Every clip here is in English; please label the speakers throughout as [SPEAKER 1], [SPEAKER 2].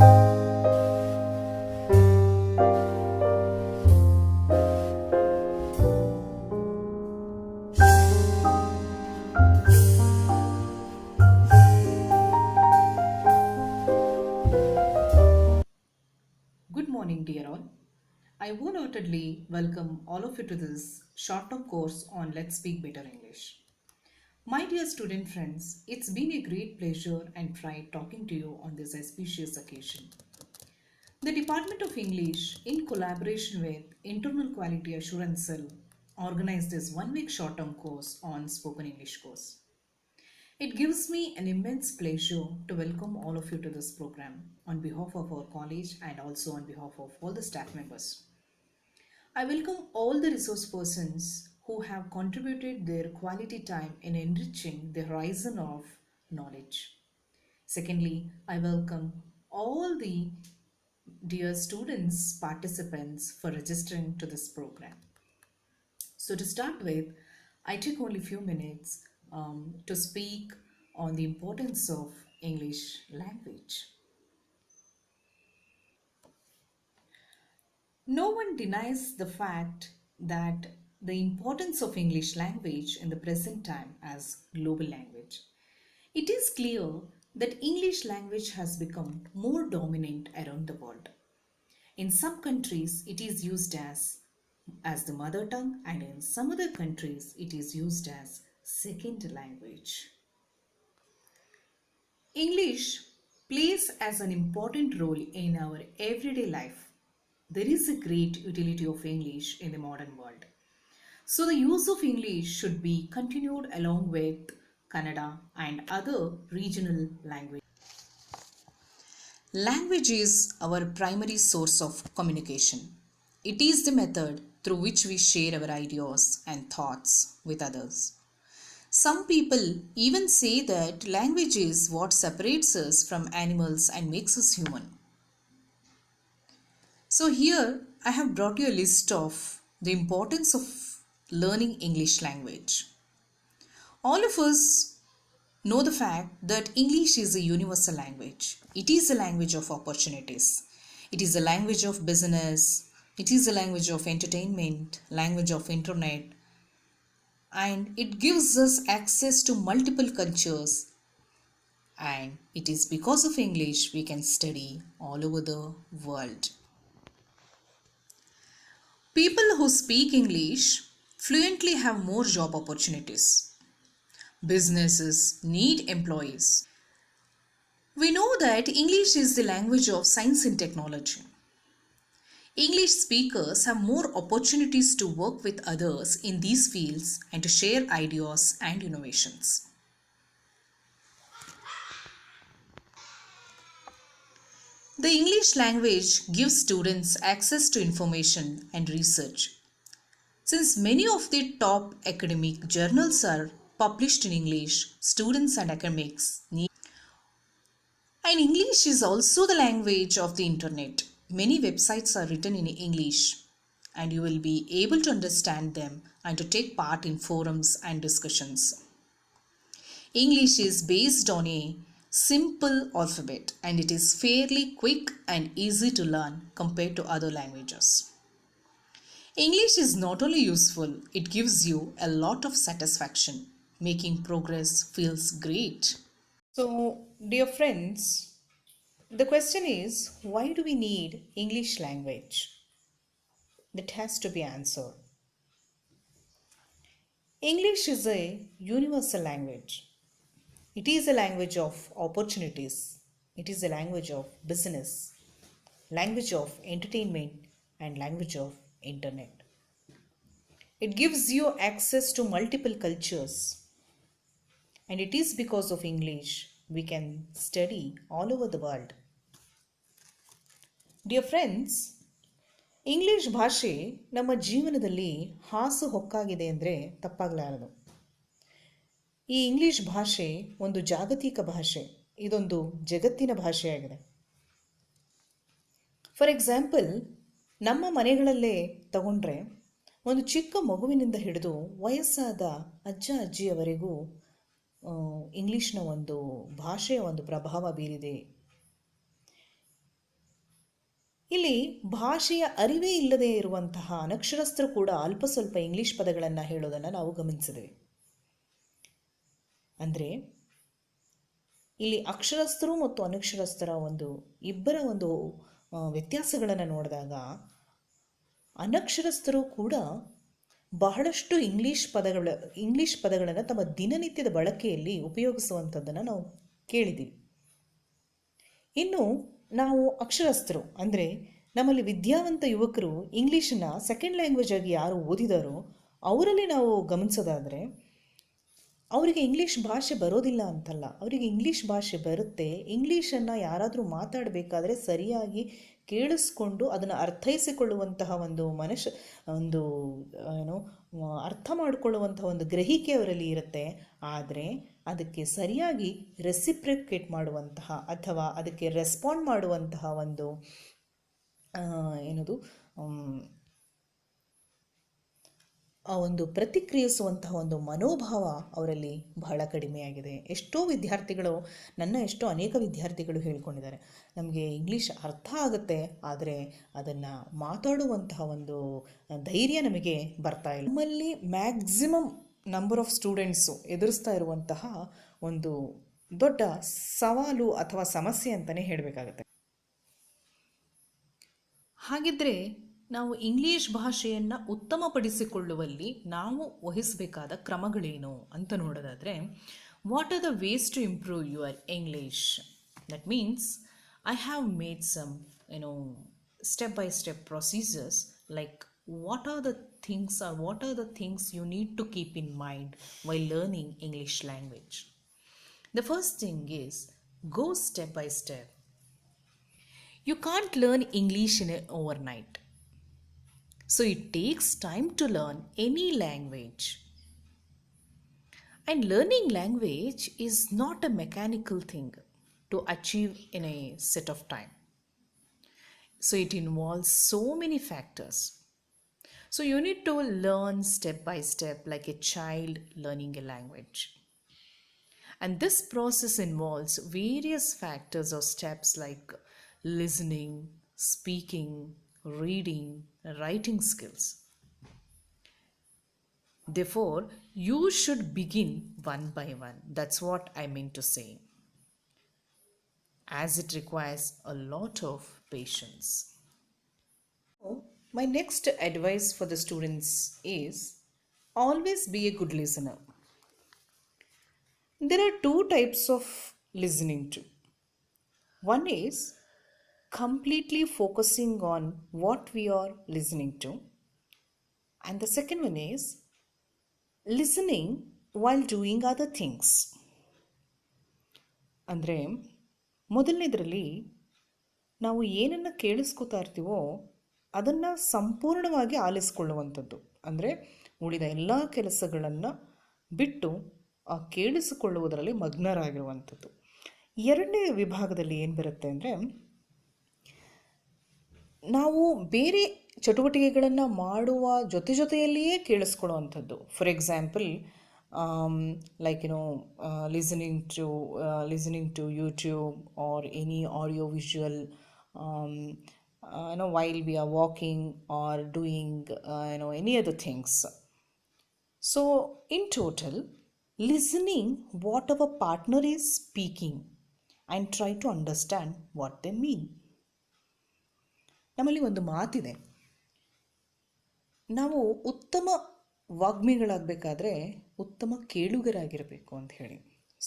[SPEAKER 1] Good morning, dear all. I wholeheartedly welcome all of you to this short-term course on Let's Speak Better English. My dear student friends, it's been a great pleasure and pride talking to you on this auspicious occasion. The Department of English, in collaboration with Internal Quality Assurance Cell, organized this one-week short-term course on Spoken English course. It gives me an immense pleasure to welcome all of you to this program on behalf of our college and also on behalf of all the staff members. I welcome all the resource persons who have contributed their quality time in enriching the horizon of knowledge. Secondly, I welcome all the dear students, participants for registering to this program. So to start with, I took only few minutes to speak on the importance of English language. No one denies the fact that the importance of English language in the present time as global language. It is clear that English language has become more dominant around the world. In some countries, it is used as the mother tongue, and in some other countries, it is used as second language. English plays as an important role in our everyday life. There is a great utility of English in the modern world. So the use of English should be continued along with Kannada and other regional languages. Language is our primary source of communication. It is the method through which we share our ideas and thoughts with others. Some people even say that language is what separates us from animals and makes us human. So, here I have brought you a list of the importance of learning English language. All of us know the fact that English is a universal language. It is a language of opportunities. It is a language of business. It is a language of entertainment, language of internet, and it gives us access to multiple cultures, and it is because of English we can study all over the world. People who speak English fluently have more job opportunities. Businesses need employees. We know that English is the language of science and technology. English speakers have more opportunities to work with others in these fields and to share ideas and innovations. The English language gives students access to information and research. Since many of the top academic journals are published in English, students and academics need. And English is also the language of the internet. Many websites are written in English, and you will be able to understand them and to take part in forums and discussions. English is based on a simple alphabet, and it is fairly quick and easy to learn compared to other languages. English is not only useful, it gives you a lot of satisfaction. Making progress feels great. So, dear friends, the question is, why do we need English language? That has to be answered. English is a universal language. It is a language of opportunities. It is a language of business, language of entertainment, and language of internet. It gives you access to multiple cultures, and it is because of English we can study all over the world. Dear friends, English ಭಾಷೆ ನಮ್ಮ ಜೀವನದಲ್ಲಿ ಹಾಸು ಹೊಕ್ಕಾಗಿದೆ ಅಂದರೆ ತಪ್ಪಾಗಲಾರದು. ಈ English ಭಾಷೆ ಒಂದು ಜಾಗತಿಕ ಭಾಷೆ, ಇದೊಂದು ಜಗತ್ತಿನ ಭಾಷೆಯಾಗಿದೆ. ಫಾರ್ ಎಕ್ಸಾಂಪಲ್, ನಮ್ಮ ಮನೆಗಳಲ್ಲೇ ತಗೊಂಡ್ರೆ ಒಂದು ಚಿಕ್ಕ ಮಗುವಿನಿಂದ ಹಿಡಿದು ವಯಸ್ಸಾದ ಅಜ್ಜ ಅಜ್ಜಿಯವರೆಗೂ ಇಂಗ್ಲೀಷ್ನ ಒಂದು ಭಾಷೆಯ ಒಂದು ಪ್ರಭಾವ ಬೀರಿದೆ. ಇಲ್ಲಿ ಭಾಷೆಯ ಅರಿವೇ ಇಲ್ಲದೆ ಇರುವಂತಹ ಅನಕ್ಷರಸ್ಥರು ಕೂಡ ಅಲ್ಪ ಸ್ವಲ್ಪ ಇಂಗ್ಲಿಷ್ ಪದಗಳನ್ನು ಹೇಳೋದನ್ನು ನಾವು ಗಮನಿಸಿದ್ದೇವೆ. ಅಂದರೆ ಇಲ್ಲಿ ಅಕ್ಷರಸ್ಥರು ಮತ್ತು ಅನಕ್ಷರಸ್ಥರ ಇಬ್ಬರ ವ್ಯತ್ಯಾಸಗಳನ್ನು ನೋಡಿದಾಗ ಅನಕ್ಷರಸ್ಥರು ಕೂಡ ಬಹಳಷ್ಟು ಇಂಗ್ಲಿಷ್ ಪದಗಳನ್ನು ತಮ್ಮ ದಿನನಿತ್ಯದ ಬಳಕೆಯಲ್ಲಿ ಉಪಯೋಗಿಸುವಂಥದ್ದನ್ನು ನಾವು ಕೇಳಿದ್ದೀವಿ. ಇನ್ನು ನಾವು ಅಕ್ಷರಸ್ಥರು ಅಂದರೆ ನಮ್ಮಲ್ಲಿ ವಿದ್ಯಾವಂತ ಯುವಕರು ಇಂಗ್ಲೀಷನ್ನು ಸೆಕೆಂಡ್ ಲ್ಯಾಂಗ್ವೇಜ್ ಆಗಿ ಯಾರು ಓದಿದಾರೋ ಅವರಲ್ಲಿ ನಾವು ಗಮನಿಸೋದಾದರೆ ಅವರಿಗೆ ಇಂಗ್ಲೀಷ್ ಭಾಷೆ ಬರೋದಿಲ್ಲ ಅಂತಲ್ಲ, ಅವರಿಗೆ ಇಂಗ್ಲೀಷ್ ಭಾಷೆ ಬರುತ್ತೆ. ಇಂಗ್ಲೀಷನ್ನು ಯಾರಾದರೂ ಮಾತಾಡಬೇಕಾದ್ರೆ ಸರಿಯಾಗಿ ಕೇಳಿಸ್ಕೊಂಡು ಅದನ್ನು ಅರ್ಥೈಸಿಕೊಳ್ಳುವಂತಹ ಅರ್ಥ ಮಾಡಿಕೊಳ್ಳುವಂತಹ ಗ್ರಹಿಕೆ ಅವರಲ್ಲಿ ಇರುತ್ತೆ. ಆದರೆ ಅದಕ್ಕೆ ಸರಿಯಾಗಿ ರೆಸಿಪ್ರಿಕೇಟ್ ಮಾಡುವಂತಹ ಅಥವಾ ಅದಕ್ಕೆ ರೆಸ್ಪಾಂಡ್ ಮಾಡುವಂತಹ ಪ್ರತಿಕ್ರಿಯಿಸುವಂತಹ ಮನೋಭಾವ ಅವರಲ್ಲಿ ಬಹಳ ಕಡಿಮೆಯಾಗಿದೆ. ಅನೇಕ ವಿದ್ಯಾರ್ಥಿಗಳು ಹೇಳ್ಕೊಂಡಿದ್ದಾರೆ, ನಮಗೆ ಇಂಗ್ಲೀಷ್ ಅರ್ಥ ಆಗುತ್ತೆ, ಆದರೆ ಅದನ್ನು ಮಾತಾಡುವಂತಹ ಧೈರ್ಯ ನಮಗೆ ಬರ್ತಾ ಇಲ್ಲ. ನಮ್ಮಲ್ಲಿ ಮ್ಯಾಕ್ಸಿಮಮ್ ನಂಬರ್ ಆಫ್ ಸ್ಟೂಡೆಂಟ್ಸು ಎದುರಿಸ್ತಾ ಇರುವಂತಹ ದೊಡ್ಡ ಸವಾಲು ಅಥವಾ ಸಮಸ್ಯೆ ಅಂತಲೇ ಹೇಳಬೇಕಾಗತ್ತೆ. ಹಾಗಿದ್ರೆ ನಾವು ಇಂಗ್ಲೀಷ್ ಭಾಷೆಯನ್ನು ಉತ್ತಮಪಡಿಸಿಕೊಳ್ಳುವಲ್ಲಿ ನಾವು ವಹಿಸಬೇಕಾದ ಕ್ರಮಗಳೇನು ಅಂತ ನೋಡೋದಾದರೆ, what are the ways to improve your English? That means I have made some step by step procedures like what are the things you need to keep in mind while learning English language. The first thing is go step by step. You can't learn English in an overnight. So it takes time to learn any language. And learning language is not a mechanical thing to achieve in a set of time. So it involves so many factors. So you need to learn step by step like a child learning a language. And this process involves various factors or steps like listening, speaking, reading, writing skills. Therefore, you should begin one by one. That's what I mean to say, as it requires a lot of patience. My next advice for the students is always be a good listener. There are two types of listening to. One is completely focusing on what we are listening to, and the second one is listening while doing other things. ಅಂದರೆ ಮೊದಲನೇದರಲ್ಲಿ ನಾವು ಏನನ್ನು ಕೇಳಿಸ್ಕೊತಾ ಇರ್ತೀವೋ ಅದನ್ನು ಸಂಪೂರ್ಣವಾಗಿ ಆಲಿಸ್ಕೊಳ್ಳುವಂಥದ್ದು, ಅಂದರೆ ಉಳಿದ ಎಲ್ಲ ಕೆಲಸಗಳನ್ನು ಬಿಟ್ಟು ಆ ಕೇಳಿಸಿಕೊಳ್ಳುವುದರಲ್ಲಿ ಮಗ್ನರಾಗಿರುವಂಥದ್ದು. ಎರಡನೇ ವಿಭಾಗದಲ್ಲಿ ಏನು ಬರುತ್ತೆ ಅಂದರೆ, ನಾವು ಬೇರೆ ಚಟುವಟಿಕೆಗಳನ್ನು ಮಾಡುವ ಜೊತೆಯಲ್ಲಿಯೇ ಕೇಳಿಸ್ಕೊಳ್ಳುವಂಥದ್ದು. For example listening to YouTube or any audio visual while we are walking or doing any other things. So in total, listening what our partner is speaking and try to understand what they mean. ನಮ್ಮಲ್ಲಿ ಒಂದು ಮಾತಿದೆ, ನಾವು ಉತ್ತಮ ವಾಗ್ಮಿಗಳಾಗಬೇಕಾದ್ರೆ ಉತ್ತಮ ಕೇಳುಗರಾಗಿರಬೇಕು ಅಂತ ಹೇಳಿ.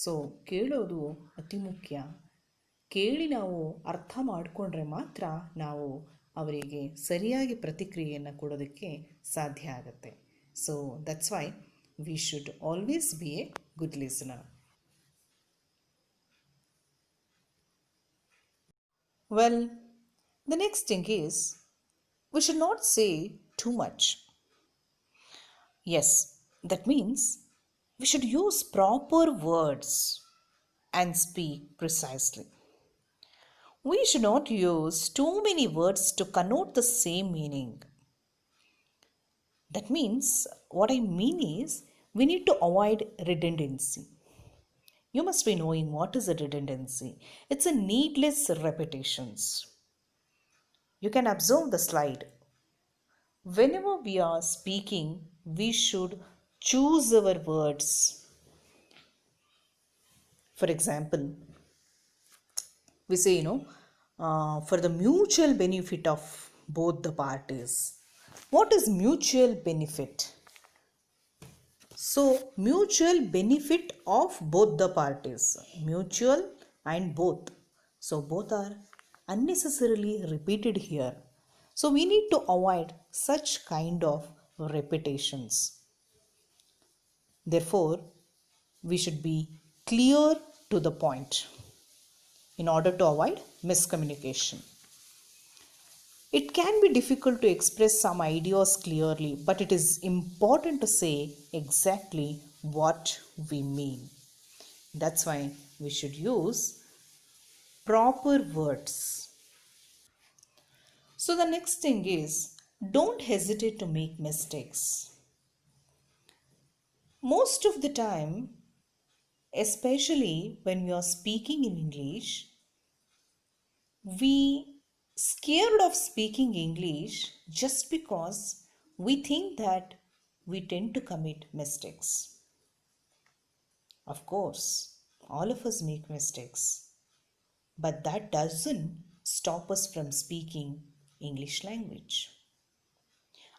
[SPEAKER 1] So ಕೇಳೋದು ಅತಿ ಮುಖ್ಯ. ಕೇಳಿ ನಾವು ಅರ್ಥ ಮಾಡಿಕೊಂಡ್ರೆ ಮಾತ್ರ ನಾವು ಅವರಿಗೆ ಸರಿಯಾಗಿ ಪ್ರತಿಕ್ರಿಯೆಯನ್ನು ಕೊಡೋದಕ್ಕೆ ಸಾಧ್ಯ ಆಗುತ್ತೆ. So that's why we should always B A good listener. Well, the next thing is we should not say too much. Yes, that means we should use proper words and speak precisely. We should not use too many words to connote the same meaning. That means, what I mean is, we need to avoid redundancy. You must be knowing what is a redundancy. It's a needless repetitions. You can observe the slide. Whenever we are speaking, we should choose our words. For example, we say, for the mutual benefit of both the parties. What is mutual benefit? So, mutual benefit of both the parties. Mutual and both. So, both are unnecessarily repeated here. So, we need to avoid such kind of repetitions. Therefore, we should be clear to the point in order to avoid miscommunication. It can be difficult to express some ideas clearly, but it is important to say exactly what we mean. That's why we should use proper words. So, the next thing is don't hesitate to make mistakes. Most of the time, especially when we are speaking in English, we scared of speaking English just because we think that we tend to commit mistakes. Of course, all of us make mistakes, but that doesn't stop us from speaking English language.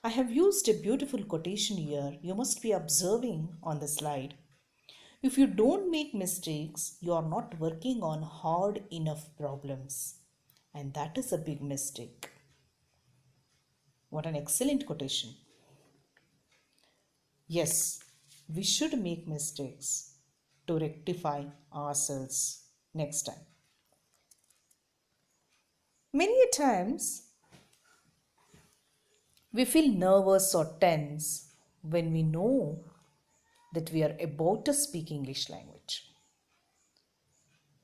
[SPEAKER 1] I have used a beautiful quotation here. You must be observing on the slide. If you don't make mistakes, you are not working on hard enough problems. And that is a big mistake. What an excellent quotation. Yes, we should make mistakes to rectify ourselves next time. Many a times we feel nervous or tense when we know that we are about to speak English language.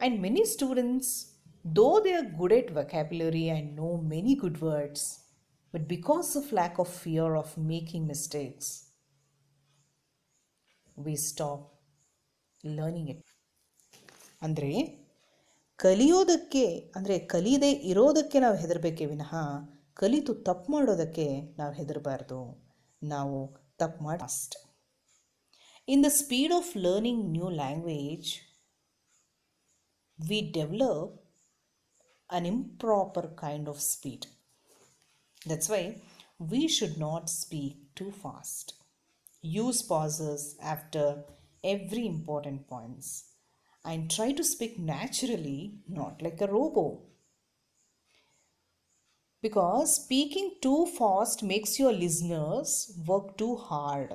[SPEAKER 1] And many students, though they are good at vocabulary and know many good words, but because of lack of fear of making mistakes, we stop learning it. ಅಂದರೆ ಕಲಿಯೋದಕ್ಕೆ ಅಂದರೆ ಕಲಿಯದೇ ಇರೋದಕ್ಕೆ ನಾವು ಹೆದರಬೇಕೇ ವಿನಃ ಕಲಿತು ತಪ್ಪು ಮಾಡೋದಕ್ಕೆ ನಾವು ಹೆದರಬಾರ್ದು. ನಾವು ತಪ್ಪು ಮಾಡಿ ಅಷ್ಟೆ. In the speed of learning new language, we develop an improper kind of speed. That's why we should not speak too fast. Use pauses after every important points and try to speak naturally, not like a robot. Because speaking too fast makes your listeners work too hard.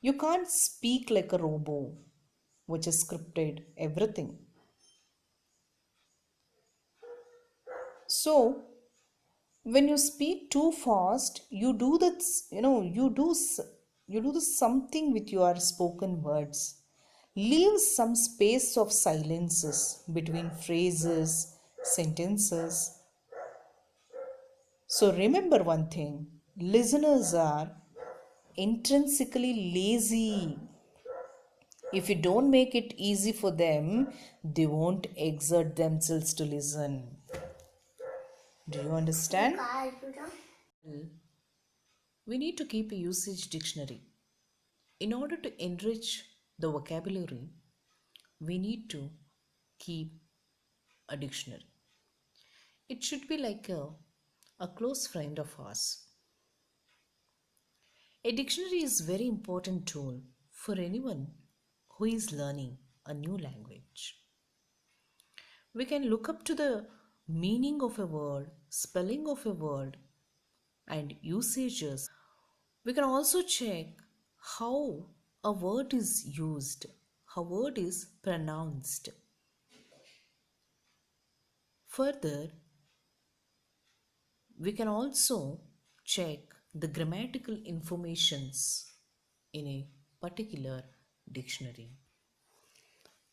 [SPEAKER 1] You can't speak like a robot, which is scripted everything. So, when you speak too fast, you do that, you do this something with your spoken words. Leave some space of silences between phrases, sentences. So remember one thing, listeners are intrinsically lazy. If you don't make it easy for them, they won't exert themselves to listen. Do you understand? We need to keep a usage dictionary. In order to enrich the vocabulary, we need to keep a dictionary. It should be like a close friend of ours. A dictionary is a very important tool for anyone who is learning a new language. We can look up to the meaning of a word, spelling of a word, and usages. We can also check how a word is used, how a word is pronounced. Further, we can also check the grammatical informations in a particular dictionary.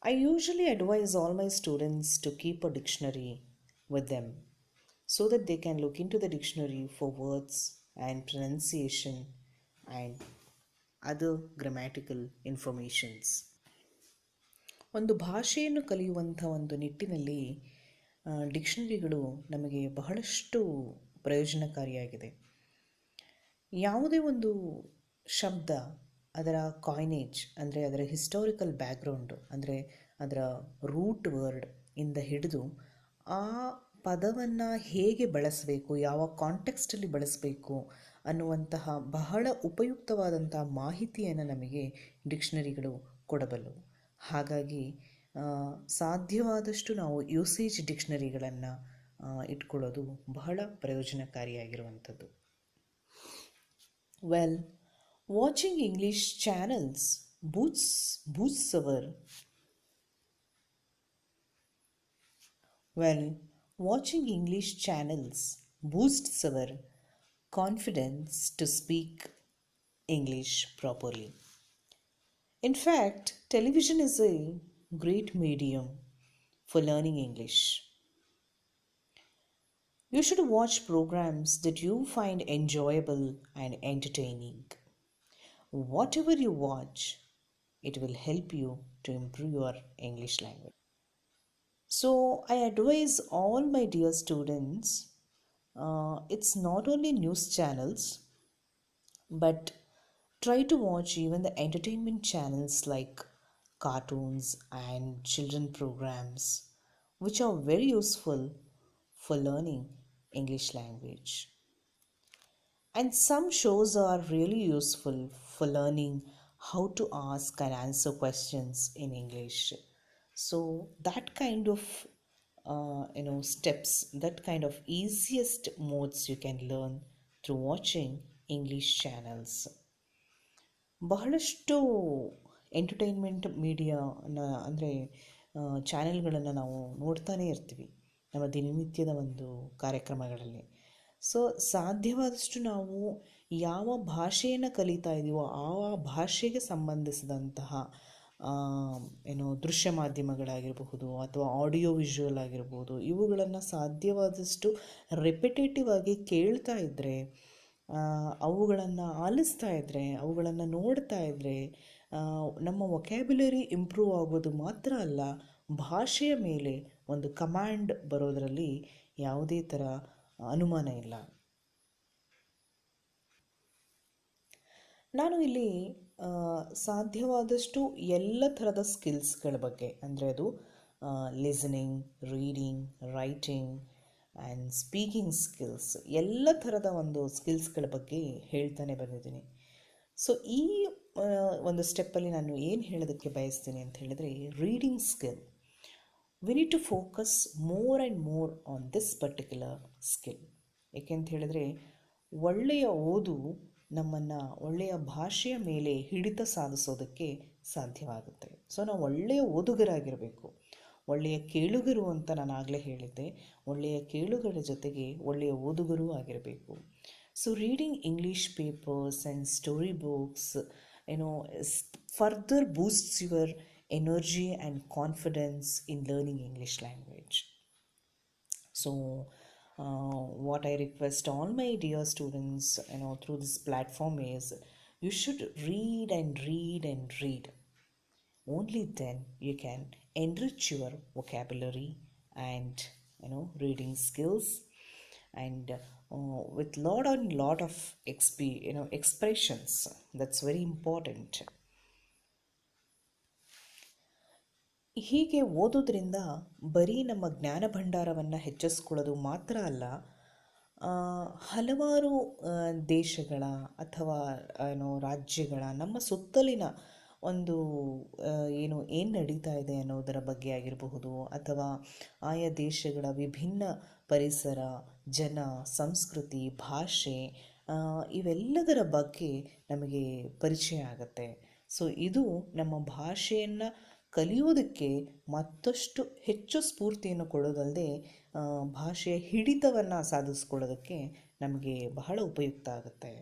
[SPEAKER 1] I usually advise all my students to keep a dictionary with them so that they can look into the dictionary for words and pronunciation and other grammatical informations. ಒಂದು ಭಾಷೆಯನ್ನು ಕಲಿಯುವಂಥ ಒಂದು ನಿಟ್ಟಿನಲ್ಲಿ
[SPEAKER 2] ಡಿಕ್ಷನರಿಗಳು ನಮಗೆ ಬಹಳಷ್ಟು ಪ್ರಯೋಜನಕಾರಿಯಾಗಿದೆ. ಯಾವುದೇ ಒಂದು ಶಬ್ದ ಅದರ ಕಾಯಿನೇಜ್ ಅಂದರೆ ಅದರ ಹಿಸ್ಟಾರಿಕಲ್ ಬ್ಯಾಕ್ಗ್ರೌಂಡು ಅಂದರೆ ಅದರ ರೂಟ್ ವರ್ಡ್ ಇಂದ ಹಿಡಿದು ಆ ಪದವನ್ನು ಹೇಗೆ ಬಳಸಬೇಕು, ಯಾವ ಕಾಂಟೆಕ್ಸ್ಟಲ್ಲಿ ಬಳಸಬೇಕು ಅನ್ನುವಂತಹ ಬಹಳ ಉಪಯುಕ್ತವಾದಂಥ ಮಾಹಿತಿಯನ್ನು ನಮಗೆ ಡಿಕ್ಷನರಿಗಳು ಕೊಡಬಲ್ಲವು. ಹಾಗಾಗಿ ಸಾಧ್ಯವಾದಷ್ಟು ನಾವು ಯೂಸೇಜ್ ಡಿಕ್ಷನರಿಗಳನ್ನು ಇಟ್ಕೊಳ್ಳೋದು ಬಹಳ ಪ್ರಯೋಜನಕಾರಿಯಾಗಿರುವಂಥದ್ದು. Well, watching English channels boosts our well, watching English channels boosts our confidence to speak English properly. In fact, television is a great medium for learning English. You should watch programs that you find enjoyable and entertaining. Whatever you watch, it will help you to improve your English language. So, I advise all my dear students, it's not only news channels, but try to watch even the entertainment channels like cartoons and children programs, which are very useful for learning English language. And some shows are really useful for learning how to ask and answer questions in English. So that kind of steps, that kind of easiest modes you can learn through watching English channels. ಬಹಳಷ್ಟು entertainment ಮೀಡಿಯಾನ ಅಂದರೆ ಚಾನೆಲ್ಗಳನ್ನು ನಾವು ನೋಡ್ತಾನೇ ಇರ್ತೀವಿ ನಮ್ಮ ದಿನನಿತ್ಯದ ಒಂದು ಕಾರ್ಯಕ್ರಮಗಳಲ್ಲಿ. So ಸಾಧ್ಯವಾದಷ್ಟು ನಾವು ಯಾವ ಭಾಷೆಯನ್ನು ಕಲಿತಾ ಇದ್ದೀವೋ ಆ ಭಾಷೆಗೆ ಸಂಬಂಧಿಸಿದಂತಹ ದೃಶ್ಯ ಮಾಧ್ಯಮಗಳಾಗಿರಬಹುದು ಅಥವಾ ಆಡಿಯೋ ವಿಷುವಲ್ ಆಗಿರ್ಬೋದು, ಇವುಗಳನ್ನು ಸಾಧ್ಯವಾದಷ್ಟು ರೆಪಿಟೇಟಿವ್ ಆಗಿ ಕೇಳ್ತಾ ಇದ್ದರೆ, ಅವುಗಳನ್ನು ಆಲಿಸ್ತಾ ಇದ್ದರೆ, ಅವುಗಳನ್ನು ನೋಡ್ತಾ ಇದ್ದರೆ ನಮ್ಮ ವೊಕ್ಯಾಬ್ಯುಲರಿ ಇಂಪ್ರೂವ್ ಆಗೋದು ಮಾತ್ರ ಅಲ್ಲ, ಭಾಷೆಯ ಮೇಲೆ ಒಂದು ಕಮಾಂಡ್ ಬರೋದರಲ್ಲಿ ಯಾವುದೇ ಥರ ಅನುಮಾನ ಇಲ್ಲ. ನಾನು ಇಲ್ಲಿ ಸಾಧ್ಯವಾದಷ್ಟು ಎಲ್ಲ ಥರದ ಸ್ಕಿಲ್ಸ್ಗಳ ಬಗ್ಗೆ, ಅಂದರೆ ಅದು listening, reading, writing and speaking skills, ಎಲ್ಲ ಥರದ ಒಂದು ಸ್ಕಿಲ್ಸ್ಗಳ ಬಗ್ಗೆ ಹೇಳ್ತಾನೆ ಬಂದಿದ್ದೀನಿ. ಸೊ ಈ ಒಂದು ಸ್ಟೆಪ್ಪಲ್ಲಿ ನಾನು ಏನು ಹೇಳೋದಕ್ಕೆ ಬಯಸ್ತೀನಿ ಅಂತ ಹೇಳಿದ್ರೆ, reading skill. We need to focus more and more on this particular skill. ಏಕೆಂತ ಹೇಳಿದ್ರೆ ಒಳ್ಳೆಯ ಓದು ನಮ್ಮನ್ನು ಒಳ್ಳೆಯ ಭಾಷೆಯ ಮೇಲೆ ಹಿಡಿತ ಸಾಧಿಸೋದಕ್ಕೆ ಸಾಧ್ಯವಾಗುತ್ತೆ. ಸೊ ನಾವು ಒಳ್ಳೆಯ ಓದುಗರಾಗಿರಬೇಕು, ಒಳ್ಳೆಯ ಕೇಳುಗರು ಅಂತ ನಾನು ಆಗಲೇ ಹೇಳಿದ್ದೆ. ಒಳ್ಳೆಯ ಕೇಳುಗರ ಜೊತೆಗೆ ಒಳ್ಳೆಯ ಓದುಗರೂ ಆಗಿರಬೇಕು. So reading English papers and story books further boosts your energy and confidence in learning English language. So what I request all my dear students through this platform is, you should read and read and read. Only then you can enrich your vocabulary and reading skills, and with lot of expressions. That's very important. ಹೀಗೆ ಓದೋದ್ರಿಂದ ಬರೀ ನಮ್ಮ ಜ್ಞಾನ ಭಂಡಾರವನ್ನು ಹೆಚ್ಚಿಸ್ಕೊಳ್ಳೋದು ಮಾತ್ರ ಅಲ್ಲ, ಹಲವಾರು ದೇಶಗಳ ಅಥವಾ ರಾಜ್ಯಗಳ ನಮ್ಮ ಸುತ್ತಲಿನ ಒಂದು ಏನು ನಡೀತಾ ಇದೆ ಅನ್ನೋದರ ಬಗ್ಗೆ ಆಗಿರಬಹುದು, ಅಥವಾ ಆಯಾ ದೇಶಗಳ ವಿಭಿನ್ನ ಪರಿಸರ, ಜನ, ಸಂಸ್ಕೃತಿ, ಭಾಷೆ, ಇವೆಲ್ಲದರ ಬಗ್ಗೆ ನಮಗೆ ಪರಿಚಯ ಆಗುತ್ತೆ. ಸೊ ಇದು ನಮ್ಮ ಭಾಷೆಯನ್ನು ಕಲಿಯೋದಕ್ಕೆ ಮತ್ತಷ್ಟು ಹೆಚ್ಚು ಸ್ಫೂರ್ತಿಯನ್ನು ಕೊಡೋದಲ್ಲದೆ ಭಾಷೆಯ ಹಿಡಿತವನ್ನು ಸಾಧಿಸ್ಕೊಳ್ಳೋದಕ್ಕೆ ನಮಗೆ ಬಹಳ ಉಪಯುಕ್ತ ಆಗುತ್ತೆ.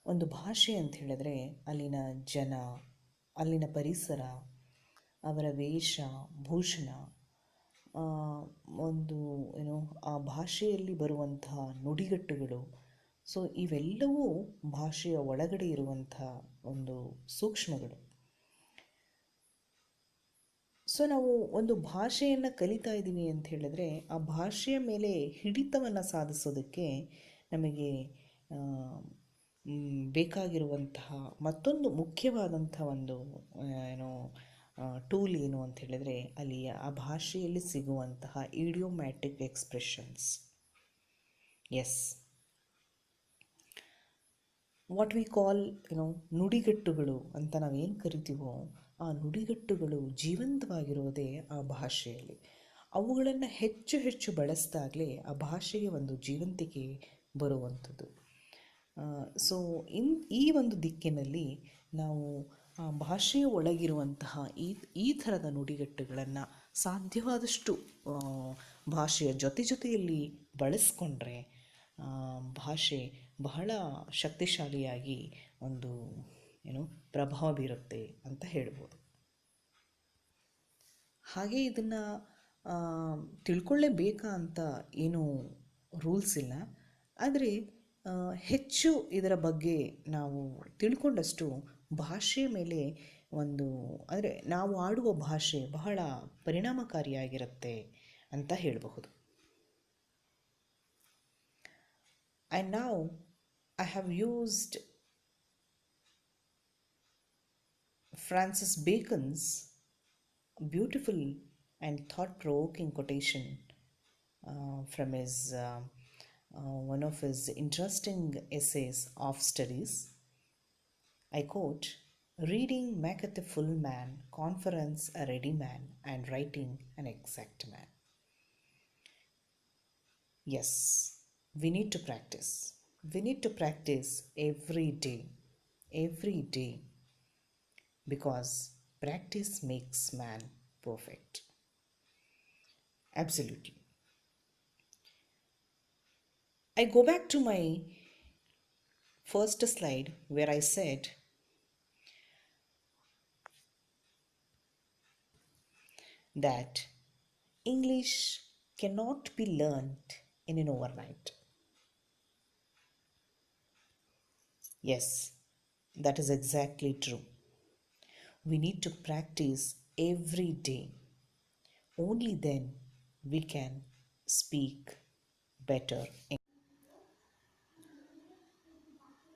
[SPEAKER 2] ಒಂದು ಭಾಷೆ ಅಂತ ಹೇಳಿದ್ರೆ ಅಲ್ಲಿನ ಜನ, ಅಲ್ಲಿನ ಪರಿಸರ, ಅವರ ವೇಷ ಭೂಷಣ, ಒಂದು ಆ ಭಾಷೆಯಲ್ಲಿ ಬರುವಂತಹ ನುಡಿಗಟ್ಟುಗಳು, ಸೊ ಇವೆಲ್ಲವೂ ಭಾಷೆಯ ಒಳಗಡೆ ಇರುವಂಥ ಒಂದು ಸೂಕ್ಷ್ಮಗಳು. ಸೊ ನಾವು ಒಂದು ಭಾಷೆಯನ್ನು ಕಲಿತಾ ಇದ್ದೀವಿ ಅಂತ ಹೇಳಿದ್ರೆ ಆ ಭಾಷೆಯ ಮೇಲೆ ಹಿಡಿತವನ್ನು ಸಾಧಿಸೋದಕ್ಕೆ ನಮಗೆ ಆ, ಬೇಕಾಗಿರುವಂತಹ ಮತ್ತೊಂದು ಮುಖ್ಯವಾದಂಥ ಒಂದು ಏನೋ ಟೂಲ್ ಏನು ಅಂತ ಹೇಳಿದ್ರೆ ಅಲ್ಲಿ ಆ ಭಾಷೆಯಲ್ಲಿ ಸಿಗುವಂತಹ idiomatic expressions. Yes, what we call ನುಡಿಗಟ್ಟುಗಳು ಅಂತ ನಾವೇನು ಕರಿತೀವೋ ಆ ನುಡಿಗಟ್ಟುಗಳು ಜೀವಂತವಾಗಿರೋದೇ ಆ ಭಾಷೆಯಲ್ಲಿ. ಅವುಗಳನ್ನು ಹೆಚ್ಚು ಹೆಚ್ಚು ಬಳಸಿದಾಗಲೇ ಆ ಭಾಷೆಗೆ ಒಂದು ಜೀವಂತಿಕೆ ಬರುವಂಥದ್ದು. ಸೊ ಈ ಒಂದು ದಿಕ್ಕಿನಲ್ಲಿ ನಾವು ಆ ಭಾಷೆಯ ಒಳಗಿರುವಂತಹ ಈ ಥರದ ನುಡಿಗಟ್ಟುಗಳನ್ನು ಸಾಧ್ಯವಾದಷ್ಟು ಭಾಷೆಯ ಜೊತೆಯಲ್ಲಿ ಬಳಸ್ಕೊಂಡ್ರೆ ಭಾಷೆ ಬಹಳ ಶಕ್ತಿಶಾಲಿಯಾಗಿ ಒಂದು ಪ್ರಭಾವ ಬೀರುತ್ತೆ ಅಂತ ಹೇಳ್ಬೋದು. ಹಾಗೆ ಇದನ್ನು ತಿಳ್ಕೊಳ್ಳೇಬೇಕಾ ಅಂತ ಏನು ರೂಲ್ಸ್ ಇಲ್ಲ, ಆದರೆ ಹೆಚ್ಚು ಇದರ ಬಗ್ಗೆ ನಾವು ತಿಳ್ಕೊಂಡಷ್ಟು ಭಾಷೆಯ ಮೇಲೆ ಅಂದರೆ ನಾವು ಆಡುವ ಭಾಷೆ ಬಹಳ ಪರಿಣಾಮಕಾರಿಯಾಗಿರುತ್ತೆ ಅಂತ ಹೇಳಬಹುದು. And now I have used Francis Bacon's beautiful and thought-provoking quotation from his one of his interesting essays of studies. I quote, "Reading maketh a full man, conference a ready man, and writing an exact man." Yes, we need to practice. We need to practice every day, because practice makes man perfect. Absolutely. I go back to my first slide where I said that English cannot be learned in an overnight. Yes, that is exactly true. We need to practice every day. Only then we can speak better.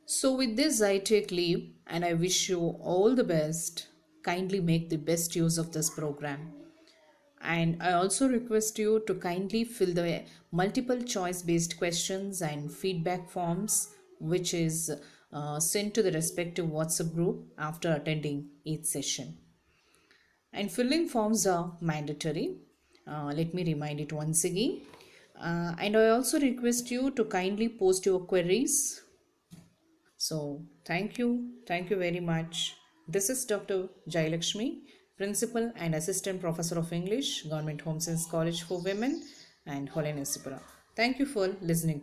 [SPEAKER 1] So with this I take leave and I wish you all the best. Kindly make the best use of this program. And I also request you to kindly fill the multiple choice based questions and feedback forms which is sent to the respective WhatsApp group after attending each session. And filling forms are mandatory. Let me remind it once again. And I also request you to kindly post your queries. So thank you very much. This is Dr. Jayalakshmi, Principal and Assistant Professor of English, Government Home Science College for Women and Holenessipura. Thank you for listening.